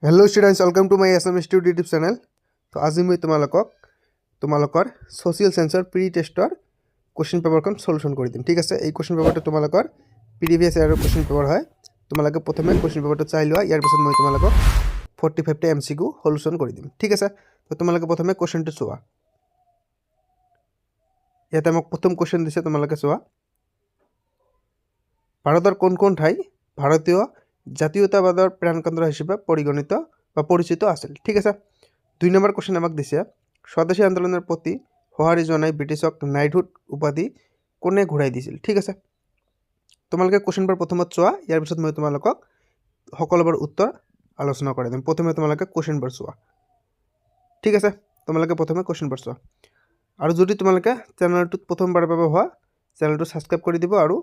Hello students, welcome to my SM studio YouTube channel. तो आज मैं तुम्हार सोशल साइंसर प्री टेस्टर क्वेश्चन पेपर सल्यूशन कर दिम। ठीक है, क्वेश्चन पेपर तुम्हार प्रिवियस ईयर क्वेश्चन पेपर है। तुम्हारे प्रथम क्वेश्चन पेपर चाह ला, यार पास मैं तुम्हार 45टा MCQ सल्यूशन कर दिम। ठीक है, तो तुम्हारे प्रथम क्वेश्चन चुआ। इतना प्रथम क्वेश्चन दिसे तुम्हारे चुआ, भारतर कौन कौन ठाई भारतीय জাতীয়তাবাদৰ প্ৰাণকেন্দ্ৰ হিচাপে পৰিগণিত বা পৰিচিত আছিল। ঠিক আছে, 2 নম্বৰ কোশ্চেন আমাক দিছে, স্বদেশী আন্দোলনৰ প্ৰতি সঁহাৰি জনাই ব্ৰিটিছক নাইটহুড উপাধি কোনে ঘূৰাই দিছিল। ঠিক আছে, তোমালোকে কোশ্চেনবোৰ প্ৰথমত চোৱা, ইয়াৰ পিছত মই তোমালোকক সকলোবোৰ উত্তৰ আলোচনা কৰি দিম। প্ৰথমে তোমালোকে কোশ্চেনবোৰ চোৱা। ঠিক আছে, তোমালোকে প্ৰথমে কোশ্চেনবোৰ চোৱা, আৰু যদি তোমালোকে চেনেলটোত প্ৰথমবাৰৰ বাবে হোৱা চেনেলটো ছাবস্ক্ৰাইব কৰি দিব আৰু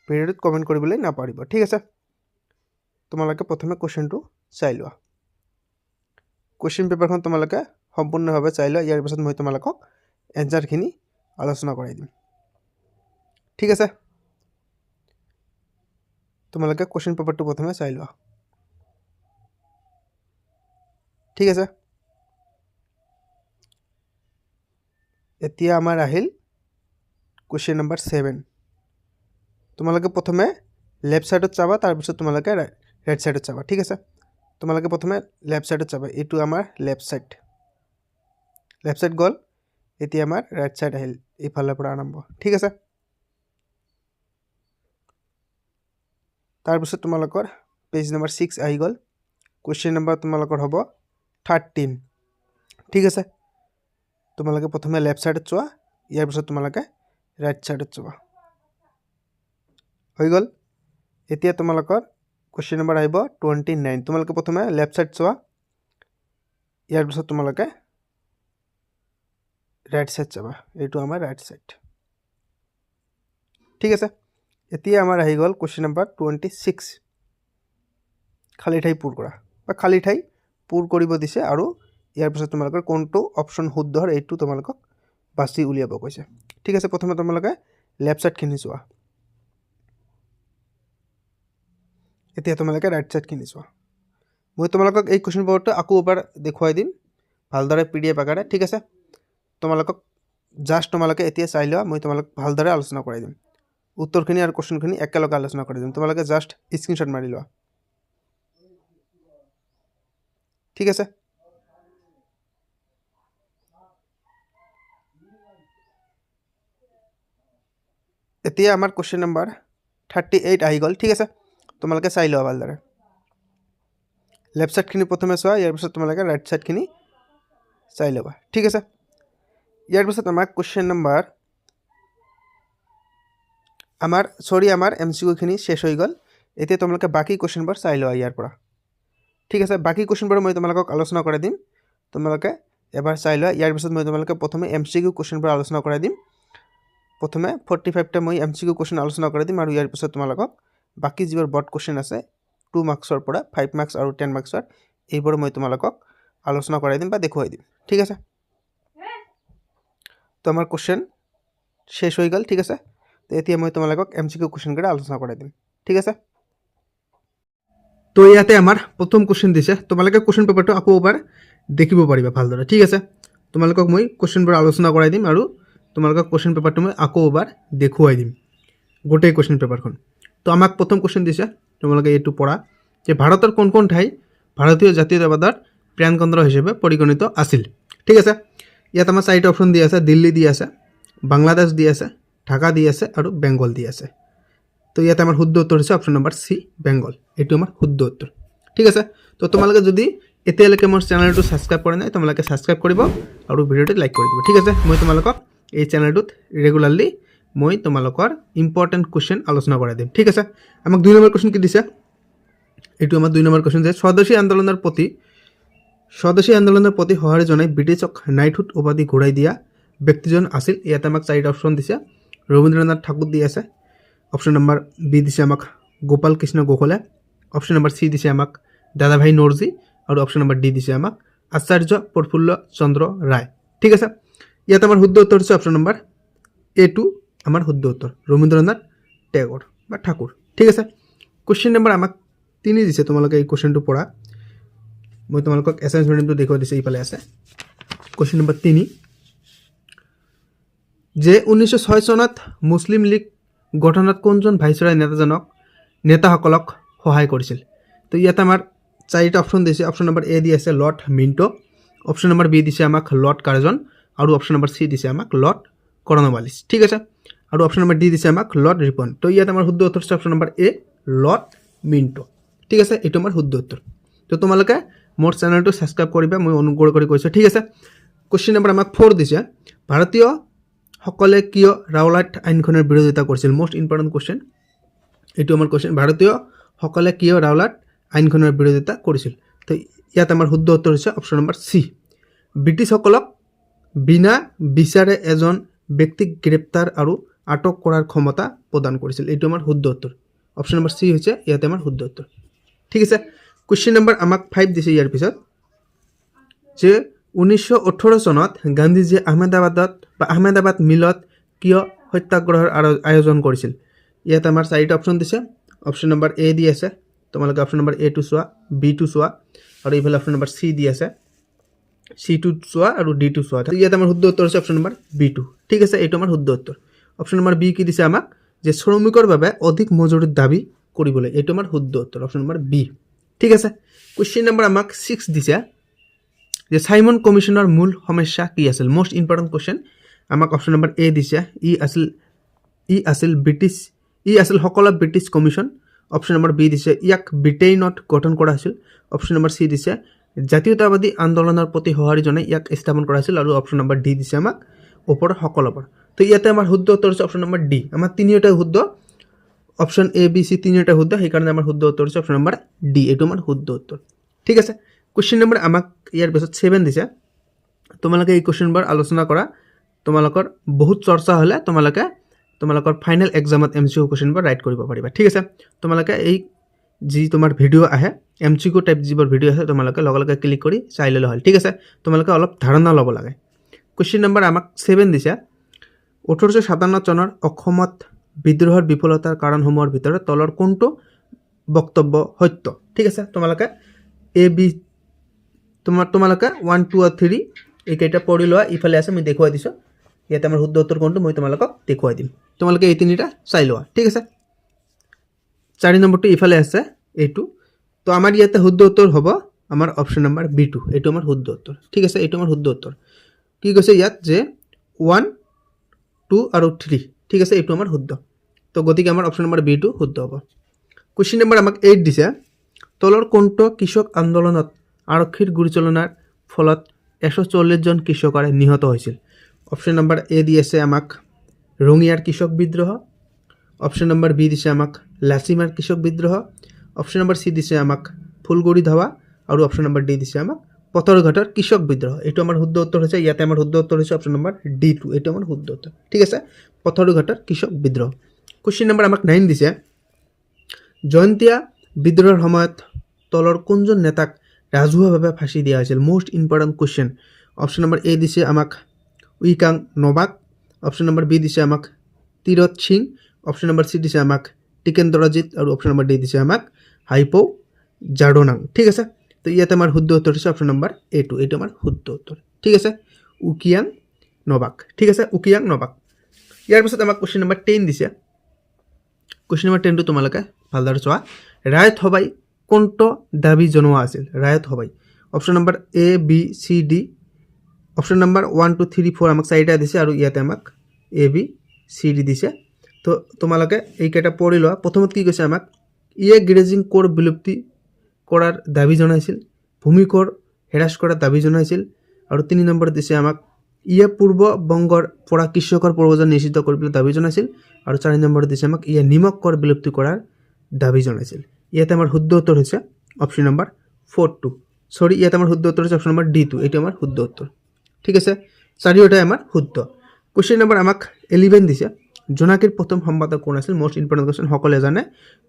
ভিডিঅ'টোত কমেণ্ট কৰিবলৈ নাপাহৰিব। ঠিক আছে, তোমালোকে প্ৰথমে কোশ্চেনটো চাই লোৱা। কোশ্চেন পেপাৰখন তোমালোকে সম্পূৰ্ণভাৱে চাই লোৱা, ইয়াৰ পিছত মই তোমালোকক এনসাৰখিনি আলোচনা কৰাই দিম। ঠিক আছে, তোমালোকে কোশ্চেন পেপাৰটো প্ৰথমে চাই লোৱা। ঠিক আছে, এতিয়া আমাৰ আহিল কোশ্চেন নম্বৰ 7। তোমালোকে প্ৰথমে লেফ্ট সাইডত চাবা, তাৰপিছত তোমালোকে রাইট সাইডত চাবা। ঠিক আছে, তোমালোকে প্রথমে লেফ্ট সাইডত চাবা। এইটো আমার লেফ্ট সাইড গল। এতিয়া আমার রাইট সাইড আহিল, এইফালৰ পৰা আৰম্ভ। ঠিক আছে, তাৰপিছত তোমালোকৰ পেজ নম্বৰ 6 আহি গল। কোশ্চেন নম্বৰ তোমালোকৰ হ'ব 13। ঠিক আছে, তোমালোকে প্ৰথমে লেফ্ট সাইডত চোৱা, ইয়াৰ পিছত তোমালোকে ৰাইট সাইডত চোৱা। হৈ গল। এতিয়া তোমালোকৰ কোশ্চেন নম্বৰ আহিব 29। তোমালোকে প্ৰথমে লেফ্ট সাইড চোৱা, ইয়াৰ পিছত তোমালোকে ৰাইট সাইড চাবা। এইটো আমাৰ ৰাইট সাইড। ঠিক আছে, এতিয়া আমাৰ আহি গল কোশ্চেন নম্বৰ 26। খালী ঠাই পূৰ কৰা, বা খালী ঠাই পূৰ কৰিব দিছে, আৰু ইয়াৰ পিছত তোমালোকৰ কোনটো অপশ্যন শুদ্ধ হয় এইটো তোমালোকক বাছি উলিয়াব কৈছে। ঠিক আছে, প্ৰথমে তোমালোকে লেফ্ট সাইডখিনি চোৱা, এতিয়া তোমালোকে ৰাইট সাইডখিনি চোৱা। মই তোমালোকক এই কোশ্চেন পেপাৰটো আকৌ এবাৰ দেখুৱাই দিম ভালদৰে PDF আকাৰে। ঠিক আছে, তোমালোকক জাষ্ট তোমালোকে এতিয়া চাই লোৱা, মই তোমালোক ভালদৰে আলোচনা কৰাই দিম। উত্তৰখিনি আৰু কোশ্চেনখিনি একেলগে আলোচনা কৰি দিম, তোমালোকে জাষ্ট স্ক্ৰীনশ্বট মাৰি লোৱা। ঠিক আছে, এতিয়া আমাৰ কোশ্চেন নম্বৰ 38 আহি গল। ঠিক আছে, তোমালোকে চাই লোৱা ভালদৰে। লেফ্ট সাইডখিনি প্ৰথমে চোৱা, ইয়াৰ পিছত তোমালোকে ৰাইট সাইডখিনি চাই ল'বা। ঠিক আছে, ইয়াৰ পিছত আমাক কোশ্চেন নম্বৰ আমাৰ MCQখিনি শেষ হৈ গল। এতিয়া তোমালোকে বাকী কোশ্চেনবোৰ চাই লোৱা ইয়াৰ পৰা। ঠিক আছে, বাকী কোশ্চেনবোৰ মই তোমালোকক আলোচনা কৰাই দিম, তোমালোকে এবাৰ চাই লোৱা। ইয়াৰ পিছত মই তোমালোকে প্ৰথমে MCQ কোশ্চেনবোৰ আলোচনা কৰাই দিম। প্ৰথমে 45টা মই MCQ কোশ্চেন আলোচনা কৰাই দিম, আৰু ইয়াৰ পিছত তোমালোকক বাকী যিবোৰ বৰ্ড কোশ্চেন আছে 2 মাৰ্কছৰ পৰা 5 মাৰ্কছ আৰু 10 মাৰ্কছৰ, এইবোৰ মই তোমালোকক আলোচনা কৰাই দিম বা দেখুৱাই দিম। ঠিক আছে, তো আমাৰ কোশ্চেন শেষ হৈ গ'ল। ঠিক আছে, তো এতিয়া মই তোমালোকক MCQ কোশ্চেনকেইটা আলোচনা কৰাই দিম। ঠিক আছে, তো ইয়াতে আমাৰ প্ৰথম কোশ্চেন দিছে, তোমালোকে কোশ্চেন পেপাৰটো আকৌ এবাৰ দেখিব পাৰিবা ভালদৰে। ঠিক আছে, তোমালোকক মই কোশ্চেনবোৰ আলোচনা কৰাই দিম, আৰু তোমালোকক কোশ্চেন পেপাৰটো মই আকৌ এবাৰ দেখুৱাই দিম গোটেই কোশ্চেন পেপাৰখন। তো আমাক প্ৰথম কোশ্চেন দিছে, তোমালোকে এইটো পঢ়া যে ভাৰতৰ কোন কোন ঠাই ভাৰতীয় জাতীয়তাবাদৰ প্ৰাণকেন্দ্ৰ হিচাপে পৰিগণিত আছিল। ঠিক আছে, ইয়াত আমাৰ 4টা অপশ্যন দি আছে, দিল্লী দি আছে, বাংলাদেশ দি আছে, ঢাকা দি আছে, আৰু বেংগল দি আছে। তো ইয়াতে আমাৰ শুদ্ধ উত্তৰ হৈছে অপশ্যন নম্বৰ C, বেংগল। এইটো আমাৰ শুদ্ধ উত্তৰ। ঠিক আছে, তো তোমালোকে যদি এতিয়ালৈকে মোৰ চেনেলটো ছাবস্ক্ৰাইব কৰা নাই, তোমালোকে ছাবস্ক্ৰাইব কৰিব আৰু ভিডিঅ'টো লাইক কৰি দিব। ঠিক আছে, মই তোমালোকক এই চেনেলটোত ৰেগুলাৰলি মই তোমালোকৰ ইম্পৰ্টেণ্ট কোশ্চেন আলোচনা কৰাই দিম। ঠিক আছে, আমাক 2 নম্বৰ কোশ্চেন কি দিছে, এইটো আমাৰ 2 নম্বৰ কোশ্চেন যে স্বদেশী আন্দোলনৰ প্ৰতি সঁহাৰি জনাই ব্ৰিটিছক নাইটহুড উপাধি ঘূৰাই দিয়া ব্যক্তিজন আছিল। ইয়াতে আমাক 4টা অপশ্যন দিছে, ৰবীন্দ্ৰনাথ ঠাকুৰ দি আছে, অপশ্যন নম্বৰ B দিছে আমাক Gopal Krishna Gokhale, option number C দিছে আমাক দাদাভাই নৰজী, আৰু অপশ্যন নম্বৰ D দিছে আমাক আচাৰ্য প্ৰফুল্ল চন্দ্ৰ ৰায়। ঠিক আছে, ইয়াত আমাৰ শুদ্ধ উত্তৰ হৈছে অপশ্যন নম্বৰ A2, আমাৰ শুদ্ধ উত্তৰ ৰবীন্দ্ৰনাথ টেগৰ বা ঠাকুৰ। ঠিক আছে, কোশ্চেন নম্বৰ আমাক 3 দিছে, তোমালোকে এই কোশ্চেনটো পঢ়া। মই তোমালোকক এছামিছ মিডিয়ামটো দেখুৱাই দিছোঁ, এইফালে আছে। কুৱেশ্যন নম্বৰ 3, যে 1906 চনত মুছলিম লীগ গঠনত কোনজন ভাইচৰয় নেতাসকলক সহায় কৰিছিল? তো ইয়াত আমাৰ 4টা অপশ্যন দিছে। অপশ্যন নম্বৰ এ দি আছে Lord Minto, option number B দিছে আমাক লৰ্ড কাৰ্জন, আৰু অপশ্যন নম্বৰ চি দিছে আমাক লৰ্ড কৰ্ণৱালিছ। ঠিক আছে, আৰু অপশ্যন নম্বৰ ডি দিছে আমাক লৰ্ড ৰিপন। তো ইয়াত আমাৰ শুদ্ধ উত্তৰ হৈছে অপশ্যন নম্বৰ এ লৰ্ড মিণ্টো। ঠিক আছে, এইটো আমাৰ শুদ্ধ উত্তৰ। তো তোমালোকে মোৰ চেনেলটো ছাবস্ক্ৰাইব কৰিবা, মই অনুগ্ৰহ কৰি কৈছোঁ। ঠিক আছে, কুৱেশ্যন নম্বৰ আমাক 4 দিছে, ভাৰতীয়সকলে কিয় ৰাওলাট আইনখনৰ বিৰোধিতা কৰিছিল? মষ্ট ইম্পৰ্টেণ্ট কুৱেশ্যন এইটো আমাৰ কুৱেশ্যন, ভাৰতীয়সকলে কিয় ৰাওলাট আইনখনৰ বিৰোধিতা কৰিছিল? তো ইয়াত আমাৰ শুদ্ধ উত্তৰ হৈছে অপশ্যন নম্বৰ চি, ব্ৰিটিছসকলক বিনা বিচাৰে এজন ব্যক্তিক গ্ৰেপ্তাৰ আৰু আটক কৰাৰ ক্ষমতা প্ৰদান কৰিছিল। এইটো আমাৰ শুদ্ধ উত্তৰ, অপশ্যন নম্বৰ চি হৈছে ইয়াতে আমাৰ শুদ্ধ উত্তৰ। ঠিক আছে, কুৱেশ্যন নম্বৰ আমাক 5 দিছে ইয়াৰ পিছত, যে 1918 চনত গান্ধীজীয়ে আহমেদাবাদ মিলত কিয় সত্যাগ্ৰহৰ আয়োজন কৰিছিল? ইয়াত আমাৰ 4টা অপশ্যন দিছে। অপশ্যন নম্বৰ এ দি আছে, তোমালোকে অপশ্যন নম্বৰ এ টো চোৱা, বি টো চোৱা, আৰু এইফালে অপশ্যন নম্বৰ চি দি আছে, চি টো চোৱা আৰু ডি টো চোৱা। ইয়াত আমাৰ শুদ্ধ উত্তৰ হৈছে অপশ্যন নম্বৰ বি টো। ঠিক আছে, এইটো আমাৰ শুদ্ধ উত্তৰ। অপশ্যন নম্বৰ বি কি দিছে আমাক, যে শ্ৰমিকৰ বাবে অধিক মজুৰিৰ দাবী কৰিবলৈ। এইটো আমাৰ শুদ্ধ উত্তৰ, অপশ্যন নম্বৰ বি। ঠিক আছে, কুৱেশ্যন নম্বৰ আমাক 6 দিছে, যে চাইমন কমিশ্যনৰ মূল সমস্যা কি আছিল? মষ্ট ইম্পৰ্টেণ্ট কুৱেশ্যন আমাক অপশ্যন নম্বৰ এ দিছে, ই আছিল সকলো British commission. Option number B দিছে, ইয়াক ব্ৰিটেইনত গঠন কৰা হৈছিল। অপশ্যন নম্বৰ চি দিছে, জাতীয়তাবাদী আন্দোলনৰ প্ৰতি সঁহাৰি জনাই ইয়াক স্থাপন কৰা হৈছিল। আৰু অপশ্যন নম্বৰ ডি দিছে আমাক ওপৰৰ সকলোবোৰ। তো ইয়াতে আমাৰ শুদ্ধ উত্তৰ হৈছে অপশ্যন নম্বৰ ডি। আমাৰ তিনিওটাই শুদ্ধ, অপশ্যন এ বি চি তিনিওটাই শুদ্ধ, সেইকাৰণে আমাৰ শুদ্ধ উত্তৰ হৈছে অপশ্যন নম্বৰ ডি, এইটো আমাৰ শুদ্ধ উত্তৰ। ঠিক আছে, কুৱেশ্যন নম্বৰ আমাক ইয়াৰ পিছত 7 দিছে। তোমালোকে এই কুৱেশ্যনবোৰ আলোচনা কৰা, তোমালোকৰ বহুত চৰ্চা হ'লে তোমালোকৰ ফাইনেল এক্সামত MCQ কুৱেশ্যনবোৰ ৰাইট কৰিব পাৰিবা। ঠিক আছে, তোমালোকে এই যি তোমাৰ ভিডিঅ' আহে MCQ টাইপ যিবোৰ ভিডিঅ' আহে তোমালোকে লগে লগে ক্লিক কৰি চাই ল'লে হ'ল। ঠিক আছে, তোমালোকে অলপ ধাৰণা ল'ব লাগে। কুৱেশ্যন নম্বৰ আমাক 7 দিছে, 1857 চনৰ অসমত বিদ্ৰোহৰ বিফলতাৰ কাৰণসমূহৰ ভিতৰত তলৰ কোনটো বক্তব্য সত্য? ঠিক আছে, তোমালোকে এ বি তোমালোকে 1 2 আৰু 3 এইকেইটা পঢ়ি লোৱা। ইফালে আছে, মই দেখুৱাই দিছোঁ। ইয়াতে আমাৰ শুদ্ধ উত্তৰ কোনটো মই তোমালোকক দেখুৱাই দিম, তোমালোকে এই তিনিটা চাই লোৱা। ঠিক আছে, 4 নম্বৰটো ইফালে আছে এইটো। তো আমাৰ ইয়াতে শুদ্ধ উত্তৰ হ'ব আমাৰ অপশ্যন নম্বৰ বি টু, এইটো আমাৰ শুদ্ধ উত্তৰ। ঠিক আছে, এইটো আমাৰ শুদ্ধ উত্তৰ। কি কৈছে ইয়াত, যে 1 2 আৰু 3। ঠিক আছে, এইটো আমাৰ শুদ্ধ। তো গতিকে আমাৰ অপশ্যন নম্বৰ বি টু শুদ্ধ হ'ব। কুৱেশ্যন নম্বৰ আমাক 8 দিছে, তলৰ কোনটো কৃষক আন্দোলনত আৰক্ষীৰ গুলীচালনাৰ ফলত 140 জন কৃষকৰে নিহত হৈছিল? অপশ্যন নম্বৰ এ দি আছে আমাক ৰঙিয়াৰ কৃষক বিদ্ৰোহ, অপশ্যন নম্বৰ বি দিছে আমাক লাচিমাৰ কৃষক বিদ্ৰোহ, অপশ্যন নম্বৰ চি দিছে আমাক ফুলগুৰি ধাৱা, আৰু অপশ্যন নম্বৰ ডি দিছে আমাক পথৰঘাটৰ কৃষক বিদ্ৰোহ। এইটো আমাৰ শুদ্ধ উত্তৰ হৈছে, ইয়াতে আমাৰ শুদ্ধ উত্তৰ হৈছে অপশ্যন নম্বৰ ডি টু, এইটো আমাৰ শুদ্ধ উত্তৰ। ঠিক আছে, পথৰঘাটৰ কৃষক বিদ্ৰোহ। কুৱেশ্যন নম্বৰ আমাক 9 দিছে, জয়ন্তীয়া বিদ্ৰোহৰ সময়ত তলৰ কোনজন নেতাক ৰাজহুৱাভাৱে ফাঁচি দিয়া হৈছিল? Most important question. Option number A দিছে আমাক উইকাং নবাক, অপশ্যন নম্বৰ বি দিছে আমাক তীৰত সিং, অপশ্যন নম্বৰ চি দিছে আমাক টিকেন্দ্ৰজিৎ, আৰু অপশ্যন নম্বৰ ডি দিছে আমাক হাইপৌ জাৰ্ডোনাং। ঠিক আছে, তো ইয়াতে আমাৰ শুদ্ধ উত্তৰ হৈছে অপশ্যন নম্বৰ এ টু, এইটো আমাৰ শুদ্ধ উত্তৰ। ঠিক আছে, উকিয়াং নবাক। ঠিক আছে, উকিয়াং নবাক। ইয়াৰ পিছত আমাক কুৱেশ্যন নম্বৰ 10 দিছে। কুৱেশ্যন নম্বৰ 10টো তোমালোকে ভালদৰে চোৱা। ৰায়ত সভাই কোনটো দাবী জনোৱা আছিল? ৰায়ত সভাই option number A B C D, option number 1 2 3 4 আমাক 4টা দিছে, আৰু ইয়াতে আমাক এ বি চি ডি দিছে। তো তোমালোকে এইকেইটা পঢ়ি লোৱা। প্ৰথমত কি কৈছে আমাক, ইয়ে গ্ৰেজিং কৰ বিলুপ্তি কৰাৰ দাবী জনাইছিল, ভূমি কৰ হ্ৰাস কৰাৰ দাবী জনাইছিল, আৰু 3 নম্বৰত দিছে আমাক ইয়ে পূৰ্ব বংগৰ পৰা কৃষকৰ প্ৰয়োজন নিশ্চিত কৰিবলৈ দাবী জনাইছিল, আৰু 4 নম্বৰত দিছে আমাক ইয়ে নিমখ কৰ বিলুপ্তি কৰাৰ দাবী জনাইছিল। ইয়াতে আমাৰ শুদ্ধ উত্তৰ হৈছে অপশ্যন নম্বৰ 4 2, সৰি ইয়াতে আমাৰ শুদ্ধ উত্তৰ হৈছে অপশ্যন নম্বৰ ডি টু, এইটো আমাৰ শুদ্ধ উত্তৰ। ঠিক আছে, চাৰিওটাই আমাৰ শুদ্ধ। কুৱেশ্যন নম্বৰ আমাক 11 দিছে, জোনাকীৰ প্ৰথম সম্পাদক কোন আছিল? মষ্ট ইম্পৰ্টেণ্ট কুৱেশ্যন, সকলোৱে জানে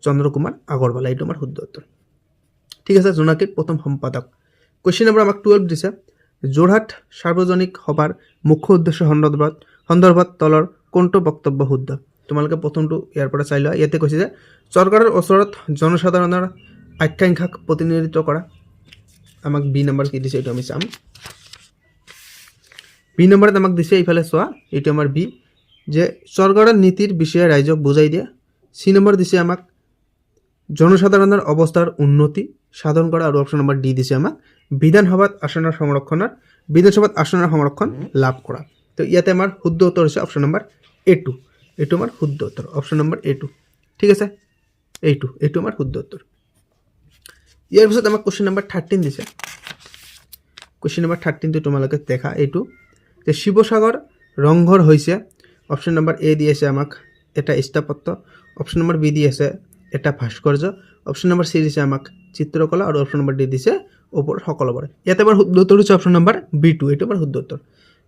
চন্দ্ৰকুমাৰ আগৰৱালা, এইটো আমাৰ শুদ্ধ উত্তৰ। ঠিক আছে, জোনাকীৰ প্ৰথম সম্পাদক। কুৱেশ্যন নম্বৰ আমাক 12 দিছে, যোৰহাট সাৰ্বজনিক সভাৰ মুখ্য উদ্দেশ্য সন্দৰ্ভত তলৰ কোনটো বক্তব্য শুদ্ধ? তোমালোকে প্ৰথমটো ইয়াৰ পৰা চাই লোৱা। ইয়াতে কৈছে যে চৰকাৰৰ ওচৰত জনসাধাৰণৰ আকাংক্ষাক প্ৰতিনিধিত্ব কৰা, আমাক বি নম্বৰ কি দিছে এইটো আমি চাম বি নম্বৰত আমাক দিছে এইফালে চোৱা এইটো আমাৰ বি যে চৰকাৰৰ নীতিৰ বিষয়ে ৰাইজক বুজাই দিয়া সি নম্বৰ দিছে আমাক জনসাধাৰণৰ অৱস্থাৰ উন্নতি সাধন কৰা আৰু অপশ্যন নম্বৰ ডি দিছে আমাক বিধানসভাত আসনৰ সংৰক্ষণ লাভ কৰা তো ইয়াতে আমাৰ শুদ্ধ উত্তৰ হৈছে অপশ্যন নম্বৰ A2 এইটো আমাৰ শুদ্ধ উত্তৰ অপশ্যন নম্বৰ A2 ঠিক আছে এইটো আমাৰ শুদ্ধ উত্তৰ ইয়াৰ পিছত আমাক কোৱেশ্চন নম্বৰ 13 দিছে কোৱেশ্চন নম্বৰ 13 টো তোমালোকে দেখা এইটো যে শিৱসাগৰ ৰংঘৰ হৈছে অপশ্যন নম্বৰ এ দি আছে আমাক এটা স্থাপত্য অপশ্যন নম্বৰ বি দি আছে এটা ভাস্কৰ্য অপশ্যন নম্বৰ সি দিছে আমাক চিত্ৰকলা আৰু অপশ্যন নম্বৰ ডি দিছে ওপৰ সকলোবোৰ ইয়াতে আমাৰ শুদ্ধ উত্তৰ হৈছে অপশ্যন নম্বৰ B2 এইটো আমাৰ শুদ্ধ উত্তৰ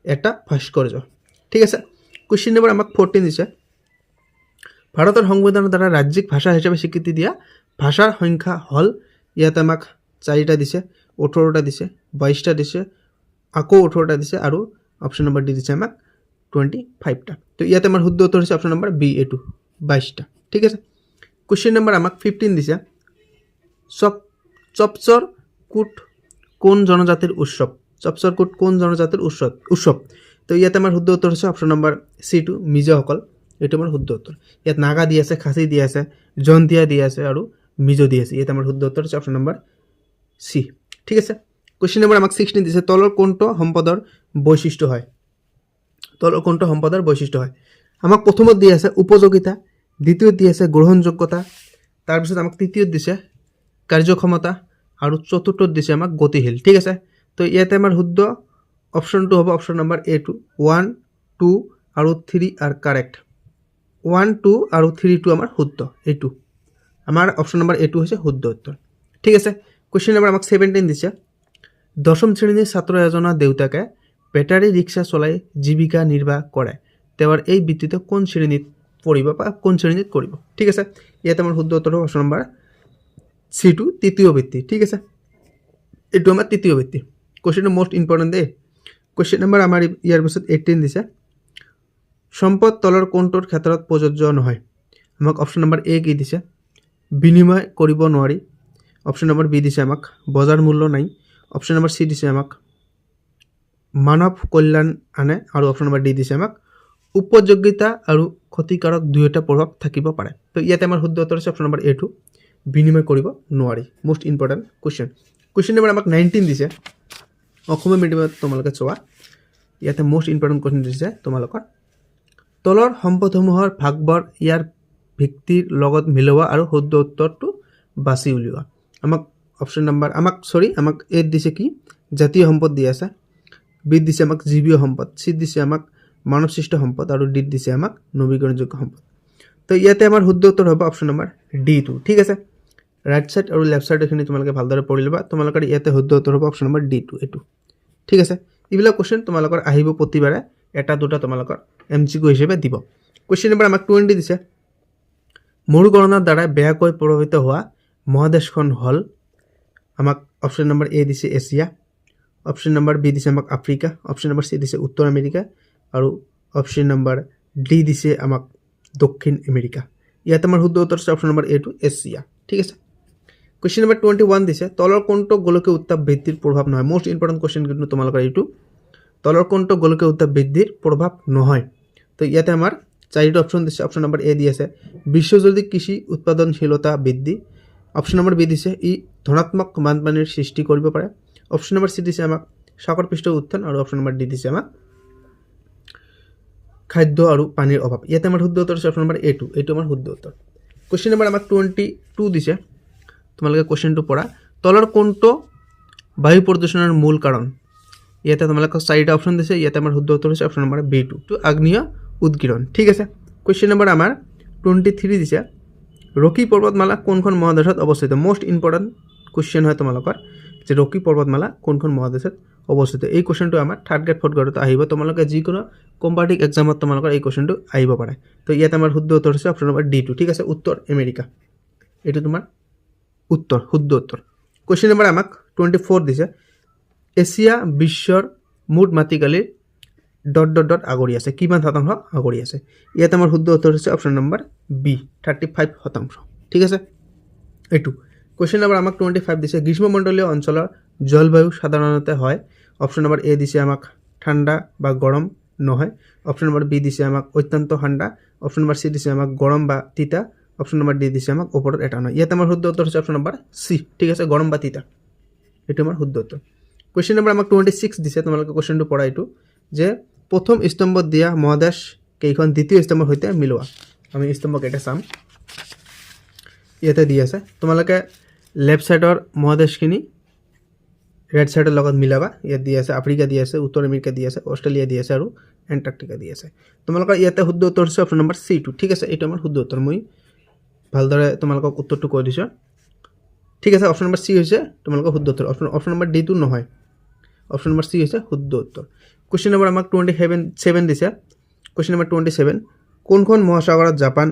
এটা ভাস্কৰ্য ঠিক আছে কোৱেশ্চন নম্বৰ আমাক 14 দিছে ভাৰতৰ সংবিধানৰ দ্বাৰা ৰাজ্যিক ভাষা হিচাপে স্বীকৃতি দিয়া ভাষাৰ সংখ্যা হল ইয়াতে আমাক 4টা দিছে 18টা দিছে 22টা দিছে আকৌ 18টা দিছে আৰু অপশ্যন নম্বৰ ডি দিছে আমাক 25টা তো ইয়াতে আমাৰ শুদ্ধ উত্তৰ হৈছে অপশ্যন নম্বৰ বি A2 22টা ঠিক আছে কোৱেশ্চন নম্বৰ আমাক 15 দিছে চপচৰ কুট কোন জনজাতিৰ উৎসৱ তো ইয়াতে আমাৰ শুদ্ধ উত্তৰ হৈছে অপশ্যন নম্বৰ C2 মিজসকল এইটো আমাৰ শুদ্ধ উত্তৰ ইয়াত নাগা দি আছে খাচী দি আছে জন্তিয়া দি আছে আৰু মিজো দি আছে ইয়াতে আমাৰ শুদ্ধ উত্তৰ হৈছে অপশ্যন নম্বৰ সি ঠিক আছে কোৱেশ্চন নম্বৰ আমাক 16 দিছে তলৰ কোনটো সম্পদৰ বৈশিষ্ট্য হয় আমাক প্ৰথমত দি আছে উপযোগিতা দ্বিতীয়ত দি আছে গ্ৰহণযোগ্যতা তাৰপিছত আমাক তৃতীয়ত দিছে কাৰ্যক্ষমতা আৰু চতুৰ্থত দিছে আমাক গতিশীল ঠিক আছে তো ইয়াতে আমাৰ শুদ্ধ অপশ্যনটো হ'ব অপশ্যন নম্বৰ A2 1 2 আৰু 3 আৰ কাৰেক্ট 1 2 আৰু 3 টো আমাৰ শুদ্ধ এইটো আমাৰ অপশ্যন নম্বৰ A2 হৈছে শুদ্ধ উত্তৰ ঠিক আছে কোৱেশ্চন নম্বৰ আমাক 17 দিছে দশম শ্ৰেণীৰ ছাত্ৰ এজনৰ দেউতাকে বেটাৰী ৰিক্সা চলাই জীৱিকা নিৰ্বাহ কৰে তেওঁৰ এই বৃত্তিটো কোন শ্ৰেণীত পঢ়িব বা কোন শ্ৰেণীত কৰিব ঠিক আছে ইয়াতে আমাৰ শুদ্ধ উত্তৰ হ'ব অপশ্যন নম্বৰ C2 তৃতীয় বৃত্তি ঠিক আছে এইটো আমাৰ তৃতীয় বৃত্তি কোৱেশ্চনটো মোস্ট ইম্পৰ্টেণ্ট দে কোৱেশ্চন নম্বৰ আমাৰ ইয়াৰ পিছত 18 দিছে সম্পদ তলৰ কোনটোৰ ক্ষেত্ৰত প্ৰযোজ্য নহয় আমাক অপশ্যন নম্বৰ A কি দিছে বিনিময় কৰিব নোৱাৰি অপশ্যন নম্বৰ বি দিছে আমাক বজাৰ মূল্য নাই অপশ্যন নম্বৰ সি দিছে আমাক মানৱ কল্যাণ আনে আৰু অপশ্যন নম্বৰ ডি দিছে আমাক উপযোগিতা আৰু ক্ষতিকাৰক দুয়োটা প্ৰভাৱ থাকিব পাৰে তো ইয়াতে আমাৰ শুদ্ধ উত্তৰ হৈছে অপশ্যন নম্বৰ A2 বিনিময় কৰিব নোৱাৰি মোস্ট ইম্পৰ্টেণ্ট কোৱেশ্চন নম্বৰ আমাক 19 দিছে অসমীয়া মিডিয়ামত তোমালোকে চোৱা ইয়াতে মোস্ট ইম্পৰ্টেণ্ট কোৱেশ্চন দিছে তোমালোকৰ তলৰ সম্পদসমূহৰ ভাগবৰ ইয়াৰ ভিত্তিৰ লগত মিলোৱা আৰু শুদ্ধ উত্তৰটো বাছি উলিওৱা আমাক অপশ্যন নম্বৰ আমাক এ দিছে কি জাতীয় সম্পদ দি আছে বি দিছে আমাক জীৱীয় সম্পদ সি দিছে আমাক মানৱ সৃষ্ট সম্পদ আৰু ডি দিছে আমাক নৱীকৰণযোগ্য সম্পদ তো ইয়াতে আমাৰ শুদ্ধ উত্তৰ হ'ব অপশ্যন নম্বৰ D2 ঠিক আছে ৰাইট সাইড আৰু লেফট সাইড এখিনি তোমালোকে ভালদৰে পঢ়ি ল'বা তোমালোকৰ ইয়াতে শুদ্ধ উত্তৰ হ'ব অপশ্যন নম্বৰ D2 এইটো ঠিক আছে এইবিলাক কোৱেশ্চন তোমালোকৰ আহিব প্ৰতিবাৰে এটা দুটা তোমালোকৰ MCQ হিচাপে দিব কোৱেশ্চন নম্বৰ আমাক 20 দিছে মৰুকৰণৰ দ্বাৰা বেয়াকৈ প্ৰভাৱিত হোৱা মহাদেশখন হল আমাক অপশ্যন নম্বৰ A দিছে এছিয়া অপশ্যন নম্বৰ বি দিছে আমাক আফ্ৰিকা অপশ্যন নম্বৰ সি দিছে উত্তৰ আমেৰিকা আৰু অপশ্যন নম্বৰ ডি দিছে আমাক দক্ষিণ আমেৰিকা ইয়াত আমাৰ শুদ্ধ উত্তৰ হৈছে অপশ্যন নম্বৰ A2 এছিয়া ঠিক আছে কোৱেশ্চন নম্বৰ 21 দিছে তলৰ কোনটো গোলকীয় উত্তাপ বৃদ্ধিৰ প্ৰভাৱ নহয় মোস্ট ইম্পৰ্টেণ্ট কোৱেশ্চন কিন্তু তোমালোকৰ এইটো তলৰ কোনটো গোলকীয় উত্তাপ বৃদ্ধিৰ প্ৰভাৱ নহয় তো ইয়াতে আমাৰ চাৰিটা অপশ্যন দিছে অপশ্যন নম্বৰ A দি আছে বিশ্বজুৰি কৃষি উৎপাদনশীলতা বৃদ্ধি অপশ্যন নম্বৰ বি দিছে ই ধনাত্মক বানপানীৰ সৃষ্টি কৰিব পাৰে অপশ্যন নম্বৰ সি দিছে আমাক সাগৰ পৃষ্ঠৰ উত্থান আৰু অপশ্যন নম্বৰ ডি দিছে আমাক খাদ্য আৰু পানীৰ অভাৱ ইয়াতে আমাৰ শুদ্ধ উত্তৰ হৈছে অপশ্যন নম্বৰ A2 এইটো আমাৰ শুদ্ধ উত্তৰ কোৱেশ্চন নম্বৰ আমাক 22 দিছে তোমালোকে কোৱেশ্চনটো পঢ়া তলৰ কোনটো বায়ু প্ৰদূষণৰ মূল কাৰণ ইয়াতে তোমালোকক চাৰিটা অপশ্যন দিছে ইয়াতে আমাৰ শুদ্ধ উত্তৰ হৈছে অপশ্যন নম্বৰ B2 তো আগ্নেয় উদগীৰণ ঠিক আছে কোৱেশ্চন নম্বৰ আমাৰ 23 দিছে ৰকি পৰ্বতমালা কোনখন মহাদেশত অৱস্থিত মোস্ট ইম্পৰ্টেণ্ট কোৱেশ্চন হয় তোমালোকৰ যে ৰকি পৰ্বতমালা কোনখন মহাদেশত অৱস্থিত এই কোৱেশ্চনটো আমাৰ থাৰ্ড গ্ৰেড ফৰ্থ গ্ৰেডত আহিব তোমালোকে যিকোনো কম্পাৰেটিভ এক্সামত তোমালোকৰ এই কোৱেশ্চনটো আহিব পাৰে তো ইয়াতে আমাৰ শুদ্ধ উত্তৰ হৈছে অপশ্যন নম্বৰ D2 ঠিক আছে উত্তৰ আমেৰিকা এইটো তোমাৰ উত্তৰ শুদ্ধ উত্তৰ কোৱেশ্চন নম্বৰ আমাক 24 দিছে এছিয়া বিশ্বৰ মুঠ মাটিকালিৰ ... আগৰি আছে কিমান শতাংশ আগৰি আছে ইয়াতে আমাৰ শুদ্ধ উত্তৰ হৈছে অপশ্যন নম্বৰ বি 35% ঠিক আছে এইটো কোৱেশ্চন নম্বৰ আমাক 25 দিছে গ্ৰীষ্মমণ্ডলীয় অঞ্চলৰ জলবায়ু সাধাৰণতে হয় অপশ্যন নম্বৰ এ দিছে আমাক ঠাণ্ডা বা গৰম নহয় অপশ্যন নম্বৰ বি দিছে আমাক অত্যন্ত ঠাণ্ডা অপশ্যন নম্বৰ চি দিছে আমাক গৰম বা তিতা অপশ্যন নম্বৰ ডি দিছে আমাক ওপৰত এটা নহয় ইয়াতে আমাৰ শুদ্ধ উত্তৰ হৈছে অপশ্যন নম্বৰ চি ঠিক আছে গৰম বা তিতা এইটো আমাৰ শুদ্ধ উত্তৰ কুৱেশ্যন নম্বৰ আমাক 26 দিছে তোমালোকে কুৱেশ্যনটো পঢ়া এইটো যে প্ৰথম স্তম্ভত দিয়া মহাদেশ কেইখন দ্বিতীয় স্তম্ভৰ সৈতে মিলোৱা আমি স্তম্ভ কেইটা চাম ইয়াতে দি আছে তোমালোকে লেফ্ট সাইডৰ মহাদেশখিনি ৰেড সাইডৰ লগত মিলাবা ইয়াত দি আছে আফ্ৰিকা দি আছে উত্তৰ আমেৰিকা দি আছে অষ্ট্ৰেলিয়া দি আছে আৰু এণ্টাৰ্কটিকা দি আছে তোমালোকৰ ইয়াতে শুদ্ধ উত্তৰ হৈছে অপশ্যন নম্বৰ চি টু ঠিক আছে এইটো আমাৰ শুদ্ধ উত্তৰ মই ভালদৰে তোমালোকক উত্তৰটো কৈ দিছোঁ ঠিক আছে অপশ্যন নম্বৰ চি হৈছে তোমালোকৰ শুদ্ধ উত্তৰ অপশ্যন নম্বৰ ডি টো নহয় অপশ্যন নম্বৰ চি হৈছে শুদ্ধ উত্তৰ কুৱেশ্যন নম্বৰ আমাক 27 দিছে কুৱেশ্যন নম্বৰ 27 কোনখন মহাসাগৰত জাপান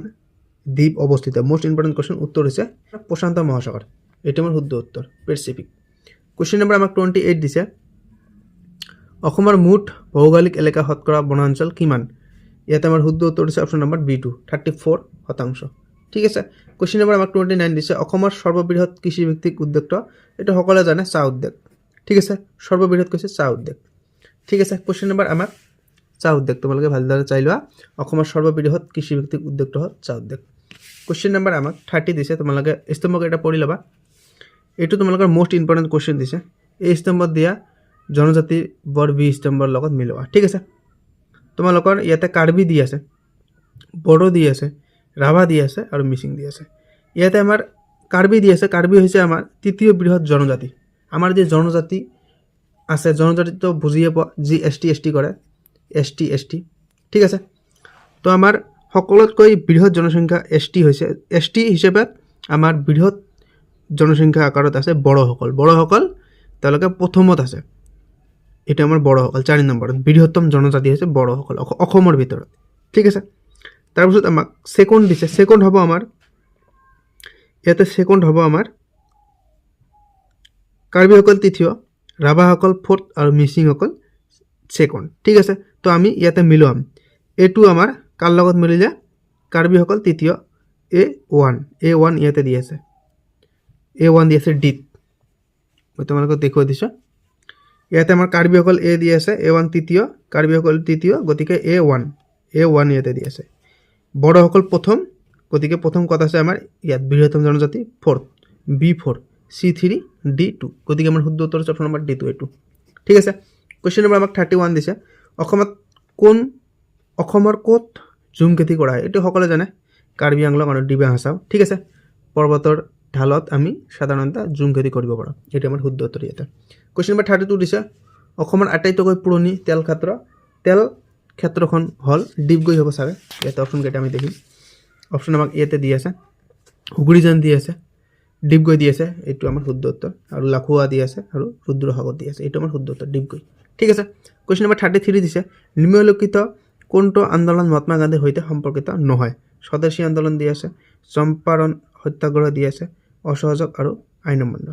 দ্বীপ অৱস্থিত মোষ্ট ইম্পৰ্টেণ্ট কুৱেশ্যন উত্তৰ হৈছে প্ৰশান্ত মহাসাগৰ এইটো আমাৰ শুদ্ধ উত্তৰ পেচিফিক কুৱেশ্যন নম্বৰ আমাক 28 দিছে অসমৰ মুঠ ভৌগোলিক এলেকা শতকৰা বনাঞ্চল কিমান ইয়াতে আমাৰ শুদ্ধ উত্তৰ দিছে অপশ্যন নম্বৰ বি টু 34% ঠিক আছে কুৱেশ্যন নম্বৰ আমাক 29 দিছে অসমৰ সৰ্ববৃহৎ কৃষিভিত্তিক উদ্যোগ এটা সকলোৱে জানে চাহ উদ্যোগ ঠিক আছে সৰ্ববৃহৎ কৈছে চাহ উদ্যোগ ঠিক আছে কুৱেশ্যন নম্বৰ আমাক চাহ উদ্যোগ তোমালোকে ভালদৰে চাই লোৱা অসমৰ সৰ্ববৃহৎ কৃষিভিত্তিক উদ্যোগটো হ'ল চাহ উদ্যোগ কুৱেশ্যন নম্বৰ আমাক 30 দিছে তোমালোকে স্তম্ভক এটা পঢ়ি ল'বা এইটো তোমালোকৰ মোষ্ট ইম্পৰ্টেণ্ট কুৱেশ্যন দিছে এই স্তম্ভত দিয়া জনজাতি বৰ বি স্তম্ভৰ লগত মিলোৱা ঠিক আছে তোমালোকৰ ইয়াতে কাৰ্বি দি আছে বড়ো দি আছে ৰাভা দি আছে আৰু মিচিং দি আছে ইয়াতে আমাৰ কাৰ্বি দি আছে কাৰ্বি হৈছে আমাৰ তৃতীয় বৃহৎ জনজাতি আমাৰ যে জনজাতি আছে জনজাতিটো বুজিয়ে পোৱা যি এছ টি কৰে এছ টি ঠিক আছে তো আমাৰ সকলোতকৈ বৃহৎ জনসংখ্যা এছ টি হিচাপে আমাৰ বৃহৎ জনসংখ্যা আকাৰত আছে বড়োসকল তেওঁলোকে প্ৰথমত আছে এটা আমাৰ বড়োসকল 4 নম্বৰত বৃহত্তম জনজাতি হৈছে বড়োসকল অসমৰ ভিতৰত ঠিক আছে তাৰপিছত আমাক সেকেন্ড দিছে সেকেন্ড হ'ব আমাৰ ইয়াতে সেকেন্ড হ'ব আমাৰ কাৰ্বিসকল তৃতীয় ৰাভাসকল ফৰ্থ আৰু মিচিংসকল সেকেন্ড ঠিক আছে তো আমি ইয়াতে মিলাম এটো আমাৰ কাৰ লগত মিলিলে কাৰ্বিসকল তৃতীয় A1 ইয়াতে দি আছে A1 দি আছে ডিত মই তোমালোকক দেখুৱাই দিছোঁ ইয়াতে আমাৰ কাৰ্বিসকল এ দি আছে A1 তৃতীয় কাৰ্বিসকল তৃতীয় গতিকে A1 ইয়াতে দি আছে বড়োসকল প্ৰথম গতিকে প্ৰথম কথা আছে আমাৰ ইয়াত বৃহত্তম জনজাতি ফৰ্থ B4 C3 D2 গতিকে আমাৰ শুদ্ধ উত্তৰ হৈছে অপশ্যন নম্বৰ D2 এইটো ঠিক আছে কুৱেশ্যন নম্বৰ আমাক 31 দিছে অসমৰ ক'ত ঝুম খেতি কৰা হয় এইটো সকলোৱে জানে কাৰ্বি আংলং আৰু ডিমা হাছাও ঠিক আছে পৰ্বতৰ ঢালত আমি সাধাৰণতে ঝুম খেতি কৰিব পাৰোঁ এইটো আমাৰ শুদ্ধ উত্তৰ ইয়াতে কুৱেশ্যন নম্বৰ 32 দিছে অসমৰ আটাইতকৈ পুৰণি তেল ক্ষেত্ৰখন হ'ল ডিগবৈ হ'ব চাগে ইয়াতে অপশ্যন কেইটা আমি দেখিম অপশ্যন আমাক ইয়াতে দি আছে হুগুৰিজান দি আছে ডিগবৈ দি আছে এইটো আমাৰ শুদ্ধ উত্তৰ আৰু লাখুৱা দি আছে আৰু ৰুদ্ৰসাগৰ দি আছে এইটো আমাৰ শুদ্ধ উত্তৰ ডিগবৈ ঠিক আছে কুৱেশ্যন নম্বৰ 33 দিছে নিম্নলিখিত কোনটো আন্দোলন মহাত্মা গান্ধীৰ সৈতে সম্পৰ্কিত নহয় স্বদেশী আন্দোলন দি আছে চম্পাৰণ সত্যাগ্ৰহ দি আছে অসহযোগ আৰু আইন অমান্য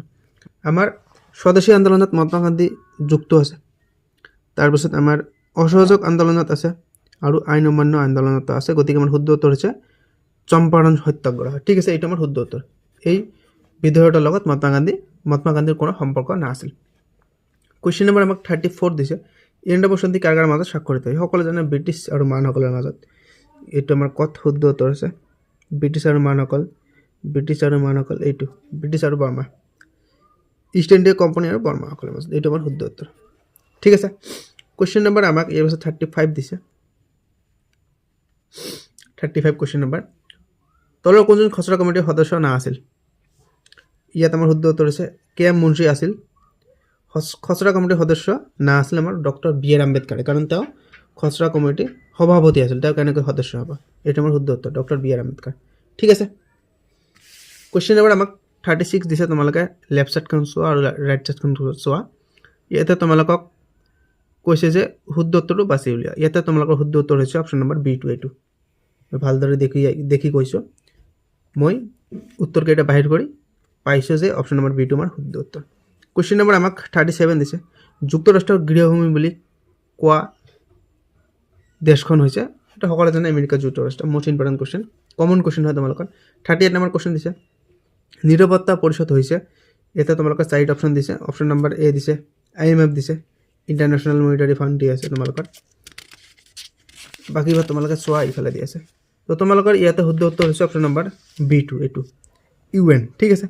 আমাৰ স্বদেশী আন্দোলনত মহাত্মা গান্ধী যুক্ত আছে তাৰপিছত আমাৰ অসহযোগ আন্দোলনত আছে আৰু আইন অমান্য আন্দোলনত আছে গতিকে আমাৰ শুদ্ধ উত্তৰ হৈছে চম্পাৰণ সত্যাগ্ৰহ ঠিক আছে এইটো আমাৰ শুদ্ধ উত্তৰ এই বিদ্ৰোহৰ লগত মহাত্মা গান্ধীৰ কোনো সম্পৰ্ক নাছিল কুৱেশ্যন নম্বৰ আমাক 34 দিছে ইণ্ডো বসন্তী কাৰাগাৰৰ মাজত স্বাক্ষৰিত হয় সকলোৱে জানে ব্ৰিটিছ আৰু মানসকলৰ মাজত এইটো আমাৰ ক'ত শুদ্ধ উত্তৰ আছে ব্ৰিটিছ আৰু মানসকল এইটো ব্ৰিটিছ আৰু বাৰ্মা ইষ্ট ইণ্ডিয়া কোম্পানী আৰু বাৰ্মাসকলৰ মাজত এইটো আমাৰ শুদ্ধ উত্তৰ ঠিক আছে কুৱেশ্যন নম্বৰ আমাক এই বছৰ 35 দিছে 35 কুৱেশ্যন নম্বৰ তলৰ কোনজন খচৰা কমিটিৰ সদস্য নাছিল ইয়াত আমাৰ শুদ্ধ উত্তৰ হৈছে কে মুন্সী আছিল খচৰা কমিটিৰ সদস্য না আছিল আমাৰ ডক্টৰ B.R. আম্বেদকাৰ কাৰণ তেওঁ খচৰা কমিটিৰ সভাপতি আছিল তেওঁ কেনেকৈ সদস্য হ'ব এইটো আমাৰ শুদ্ধ উত্তৰ ডক্টৰ B.R. আম্বেদকাৰ ঠিক আছে কুৱেশ্যন নম্বৰ আমাক 36 দিছে তোমালোকে লেফ্ট সাইডখন চোৱা আৰু ৰাইট সাইডখন চোৱা ইয়াতে তোমালোকক কৈছে যে শুদ্ধ উত্তৰটো বাছি উলিওৱা ইয়াতে তোমালোকৰ শুদ্ধ উত্তৰ হৈছে অপশ্যন নম্বৰ B2 এইটো মই ভালদৰে দেখি কৈছোঁ মই উত্তৰকেইটা বাহিৰ কৰি পাইছোঁ যে অপশ্যন নম্বৰ B2 আমাৰ শুদ্ধ উত্তৰ কুৱেশ্যন নম্বৰ আমাক 37 দিছে যুক্তৰাষ্ট্ৰৰ গৃহভূমি বুলি কোৱা দেশখন হৈছে এটা সকলোৱে জানে আমেৰিকা যুক্তৰাষ্ট্ৰ most important question common question হয় তোমালোকৰ 38 নম্বৰ কুৱেশ্যন দিছে নিৰাপত্তা পৰিষদ হৈছে ইয়াতে তোমালোকৰ চাৰিটা অপশ্যন দিছে। অপশ্যন নম্বৰ এ দিছে, IMF দিছে, ইণ্টাৰনেশ্যনেল মনিটাৰী ফাণ্ড দি আছে তোমালোকৰ। বাকীবোৰ তোমালোকে চোৱা ইফালে দি আছে। তো তোমালোকৰ ইয়াতে শুদ্ধ উত্তৰ হৈছে অপশ্যন নম্বৰ B2, এইটো UN, ঠিক আছে।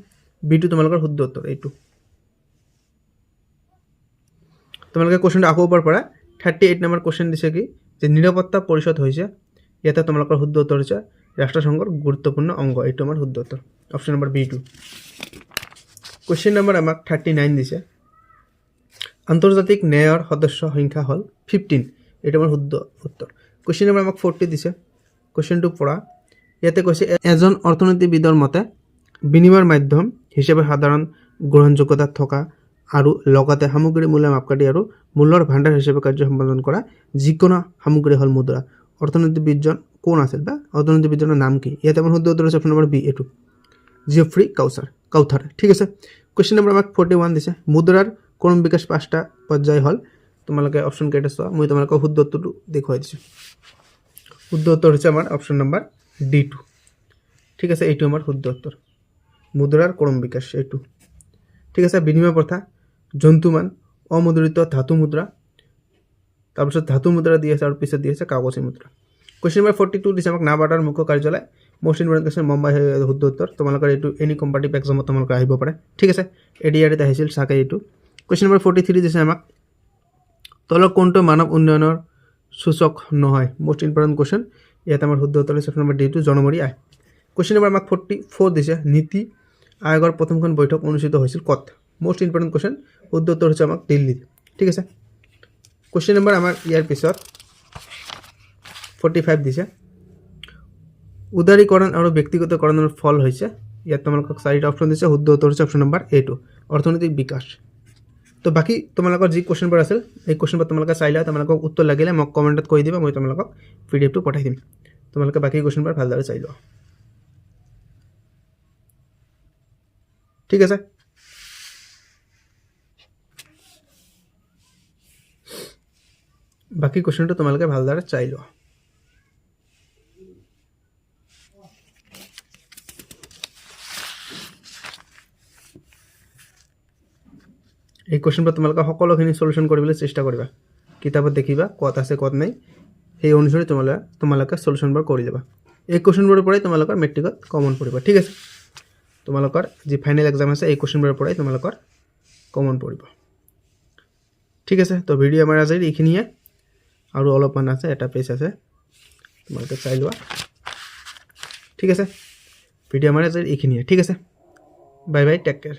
B2 তোমালোকৰ শুদ্ধ উত্তৰ এইটো। তোমালোকে কুৱেশ্যনটো আকৌ ওপৰৰ পৰা 38 নম্বৰ কুৱেশ্যন দিছে কি যে নিৰাপত্তা পৰিষদ হৈছে, ইয়াতে তোমালোকৰ শুদ্ধ উত্তৰ হৈছে ৰাষ্ট্ৰসংঘৰ গুৰুত্বপূৰ্ণ অংগ, এইটো আমাৰ শুদ্ধ উত্তৰ option number B2। Question number আমাক 39 দিছে, আন্তৰ্জাতিক ন্যায়ৰ সদস্য সংখ্যা হ'ল 15, এইটো আমাৰ শুদ্ধ উত্তৰ। কুৱেশ্যন নম্বৰ আমাক 40 দিছে, কুৱেশ্যনটো পঢ়া। ইয়াতে কৈছে এজন অৰ্থনীতিবিদৰ মতে বিনিময়ৰ মাধ্যম হিচাপে সাধাৰণ গ্ৰহণযোগ্যতা থকা আৰু লগতে সামগ্ৰী মূল্য মাপকাঠি আৰু মূল্যৰ ভাণ্ডাৰ হিচাপে কাৰ্য সম্পাদন কৰা যিকোনো সামগ্ৰী হ'ল মুদ্ৰা। অৰ্থনীতিবিদজন কোন আছিল বা অৰ্থনীতিবিদজনৰ নাম কি? ইয়াতে আমাৰ শুদ্ধ উত্তৰ হৈছে অপশ্যন নম্বৰ B, এইটো জেফ্ৰি কাউথাৰ, ঠিক আছে। কুৱেশ্যন নম্বৰ আমাক 41 দিছে, মুদ্ৰাৰ ক্ৰম বিকাশ 5টা পৰ্যায় হ'ল। তোমালোকে অপশ্যন কেইটা চোৱা, মই তোমালোকক শুদ্ধ উত্তৰটো দেখুৱাই দিছোঁ। শুদ্ধ উত্তৰ হৈছে আমাৰ অপশ্যন নম্বৰ D2, ঠিক আছে। এইটো আমাৰ শুদ্ধ উত্তৰ, মুদ্ৰাৰ ক্ৰম বিকাশ এইটো, ঠিক আছে। বিনিময় প্ৰথা, জন্তুমান, অমুদ্ৰিত ধাতু মুদ্ৰা, তাৰপিছত ধাতু মুদ্ৰা দি আছে আৰু পিছত দি আছে কাগজী মুদ্ৰা। কুৱেশ্যন নম্বৰ 42 দিছে আমাক নাবাৰ্ডৰ মুখ্য কাৰ্যালয় মোষ্ট ইম্পৰ্টেণ্ট কুৱেশ্যন মুম্বাই, শুদ্ধ উত্তৰ। তোমালোকৰ এইটো এনি কম্পাৰেটিভ এক্সামত তোমালোকৰ আহিব পাৰে, ঠিক আছে। ADR ত আহিছিল চাগে এইটো। কুৱেশ্যন নম্বৰ 43 দিছে আমাক তলৰ কোনটো মানৱ উন্নয়নৰ সূচক নহয়, মোষ্ট ইম্পৰ্টেণ্ট কুৱেশ্যন। ইয়াত আমাৰ শুদ্ধ উত্তৰ হৈছে অপশ্যন নম্বৰ D2 জনমৰি আয়। কুৱেশ্যন নম্বৰ আমাক 44 দিছে, নীতি আয়োগৰ প্ৰথমখন বৈঠক অনুষ্ঠিত হৈছিল ক'ত? মোষ্ট ইম্পৰ্টেণ্ট কুৱেশ্যন, শুদ্ধ উত্তৰ হৈছে আমাক দিল্লীত, ঠিক আছে। কুৱেশ্যন নম্বৰ আমাৰ ইয়াৰ পিছত 45 দিছে, উদাৰীকৰণ আৰু ব্যক্তিগতকৰণৰ ফল হৈছে, ইয়াত তোমালোকক 4টা অপশ্যন দিছে, শুদ্ধ উত্তৰ হৈছে অপশ্যন নম্বৰ A2 অৰ্থনৈতিক বিকাশ। তো বাকী তোমালোকৰ যি কুৱেশ্যনবোৰ আছিল এই কুৱেশ্যনবোৰ তোমালোকে চাই লোৱা, তোমালোকক উত্তৰ লাগিলে মোক কমেণ্টত কৈ দিবা, মই তোমালোকক PDF টো পঠাই দিম। তোমালোকে বাকী কুৱেশ্যনবোৰ ভালদৰে চাই লোৱা, ঠিক আছে। বাকী কুৱেশ্যনটো তোমালোকে ভালদৰে চাই লোৱা। এই কুৱেশ্যনবোৰ তোমালোকে সকলোখিনি সলিউশ্যন কৰিবলৈ চেষ্টা কৰিবা, কিতাপত দেখিবা ক'ত আছে ক'ত নাই, সেই অনুসৰি তোমালোকে সলিউশ্যনবোৰ কৰি যাবা। এই কুৱেশ্যনবোৰৰ পৰাই তোমালোকৰ মেট্ৰিকত কমন পৰিব, ঠিক আছে। তোমালোকৰ যি ফাইনেল এক্সাম আছে এই কুৱেশ্যনবোৰৰ পৰাই তোমালোকৰ কমন পৰিব, ঠিক আছে। তো ভিডিঅ' আমাৰ আজি এইখিনিয়ে, আৰু অলপমান আছে, এটা পেজ আছে, তোমালোকে চাই লোৱা, ঠিক আছে। ভিডিঅ' আমাৰ আজি এইখিনিয়ে, ঠিক আছে। Bye bye, take care.